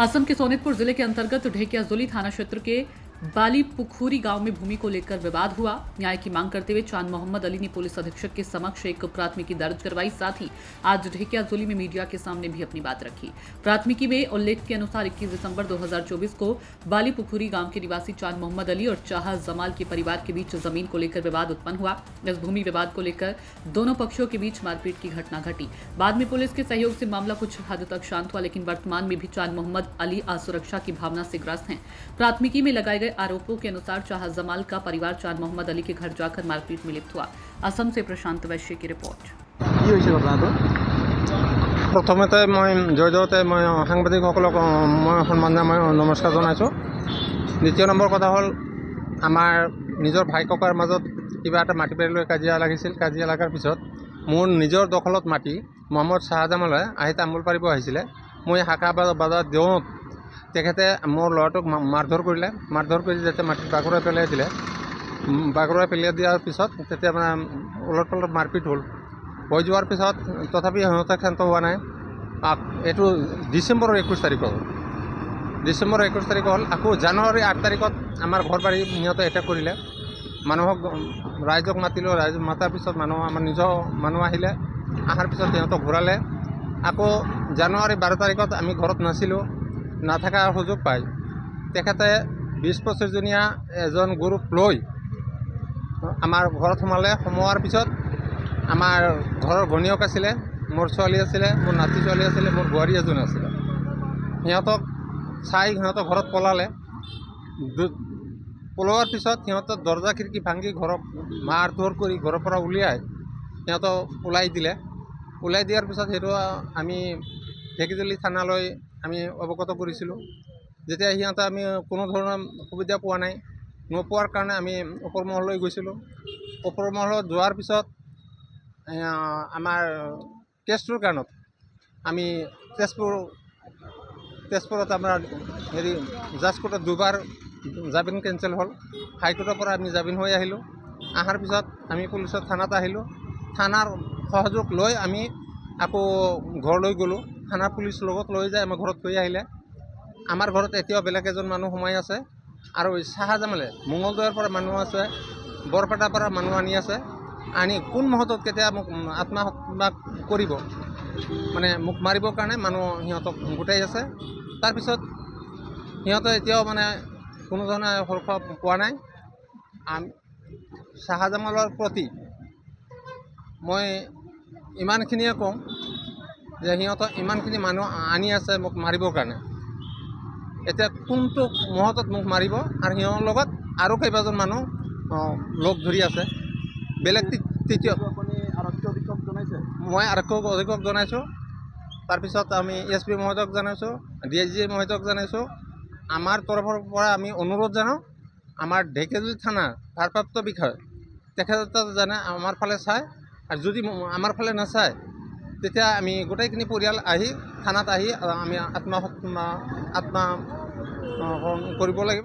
असम के सोनितपुर जिले के अंतर्गत ढेकियाजुली थाना क्षेत्र के बाली पुखूरी गांव में भूमि को लेकर विवाद हुआ। न्याय की मांग करते हुए चांद मोहम्मद अली ने पुलिस अधीक्षक के समक्ष एक प्राथमिकी दर्ज करवाई। साथ ही आज ढेकियाजुली में मीडिया के सामने भी अपनी बात रखी। प्राथमिकी में उल्लेख के अनुसार 21 दिसंबर 2024 को बाली पुखूरी गांव के निवासी चांद मोहम्मद अली और चाह जमाल के परिवार के बीच जमीन को लेकर विवाद उत्पन्न हुआ। इस भूमि विवाद को लेकर दोनों पक्षों के बीच मारपीट की घटना घटी। बाद में पुलिस के सहयोग से मामला कुछ हद तक शांत हुआ, लेकिन वर्तमान में भी चांद मोहम्मद अली असुरक्षा की भावना से ग्रस्त हैं। प्राथमिकी में लगाए गए आरोपों के अनुसार चाह जमाल का परिवार चांद मोहम्मद अली के घर जाकर मारपीट में लिप्त हुआ। असम से प्रशांत वैश्य की रिपोर्ट। प्रथमते मैं जयजयते मैं সাংবাদিকসকলক मैं सम्मान मैं नमस्कार जनाइছোঁ। द्वितीय नम्बर कथा हल आमार निजर भाई ककार मजत किबा एटा माटी बारी काजिया लागिছিল। काजिया लागार पिছত मोर निजर दखलत माटी मोहम्मद शाहजामाले आহি तामोल पारिब আহিছিলে। मैं हाका बाजार दिওঁত তেখেতে মোৰ ল'ৰাটোক মাৰধৰ কৰিলে। মাৰধৰ কৰি যেতিয়া মাটিত বাগৰুৱাই পেলাই দিলে, বাগৰুৱাই পেলাই দিয়াৰ পিছত তেতিয়া মানে ওলট পালট মাৰপিট হ'ল। হৈ যোৱাৰ পিছত তথাপি সিহঁতে ক্ষান্ত হোৱা নাই। এইটো ডিচেম্বৰৰ 21 তাৰিখ হ'ল। ডিচেম্বৰৰ 21 তাৰিখ হ'ল। আকৌ জানুৱাৰী 8 তাৰিখত আমাৰ ঘৰ বাৰী সিহঁতে এটেক কৰিলে। মানুহক ৰাইজক মাতিলোঁ। ৰাইজ মাতাৰ পিছত আমাৰ নিজৰ মানুহ আহিলে। অহাৰ পিছত সিহঁতক ঘূৰালে। আকৌ জানুৱাৰী 12 তাৰিখত আমি ঘৰত নাছিলোঁ। নাথাকাৰ সুযোগ পায় তেখেতে 20-25 জনীয়া এজন গ্ৰুপ লৈ আমাৰ ঘৰত সোমালে। সোমোৱাৰ পিছত আমাৰ ঘৰৰ ঘনীয়ক আছিলে, মোৰ ছোৱালী আছিলে, মোৰ নাতি ছোৱালী আছিলে, মোৰ বোৱাৰী এজন আছিলে। সিহঁতক চাই সিহঁতক ঘৰত পলালে। পলোৱাৰ পিছত সিহঁতৰ দৰ্জা খিৰিকী ভাঙি ঘৰক মাৰধৰ কৰি ঘৰৰ পৰা উলিয়াই সিহঁতক ওলাই দিলে। ওলাই দিয়াৰ পিছত সেইটো আমি ঢেকিয়াজুলি থানালৈ আমি অৱগত কৰিছিলোঁ। যেতিয়া সিহঁতে আমি কোনো ধৰণৰ সুবিধা পোৱা নাই, নোপোৱাৰ কাৰণে আমি ওপৰ মহললৈ গৈছিলোঁ। ওপৰ মহলত যোৱাৰ পিছত আমাৰ কেছটোৰ কাৰণত আমি তেজপুৰত আমাৰ জাজ কোৰ্টত দুবাৰ জামিন কেঞ্চেল হ'ল। হাইকোৰ্টৰ পৰা আমি জামিন হৈ আহিলোঁ। অহাৰ পিছত আমি পুলিচৰ থানাত আহিলোঁ। থানাৰ সহযোগ লৈ আমি আকৌ ঘৰলৈ গ'লোঁ। থানাৰ পুলিচ লগত লৈ যায় আমাৰ ঘৰত থৈ আহিলে। আমাৰ ঘৰত এতিয়াও বেলেগ এজন মানুহ সোমাই আছে আৰু শাহজামালে মঙলদৈৰ পৰা মানুহ আছে, বৰপেটাৰ পৰা মানুহ আনি আছে। আনি কোন মুহূৰ্তত কেতিয়া মোক আত্মহত্যা কৰিব, মানে মোক মাৰিবৰ কাৰণে মানুহ সিহঁতক গোটাই আছে। তাৰপিছত সিহঁতে এতিয়াও মানে কোনো ধৰণে সুৰক্ষা পোৱা নাই। শাহজামালৰ প্ৰতি মই ইমানখিনিয়ে কওঁ যে সিহঁতৰ ইমানখিনি মানুহ আনি আছে মোক মাৰিবৰ কাৰণে। এতিয়া কোনটো মুহূৰ্তত মোক মাৰিব আৰু সিহঁতৰ লগত আৰু কেইবাজন মানুহ লগ ধৰি আছে। বেলেগ তৃতীয় মই আৰক্ষক অধীক্ষক জনাইছোঁ। তাৰপিছত আমি SP মহোদয়ক জনাইছোঁ, DIG মহোদয়ক জনাইছোঁ। আমাৰ তৰফৰ পৰা আমি অনুৰোধ জানো, আমাৰ ঢেকিয়াজুলি থানাৰ ভাৰপ্ৰাপ্ত বিষয়া তেখেতে জানে আমাৰ ফালে চায়, আৰু যদি আমাৰ ফালে নাচায় তেতিয়া আমি গোটেইখিনি পৰিয়াল আহি থানাত আহি আমি আত্মহত্যা কৰিব লাগিব।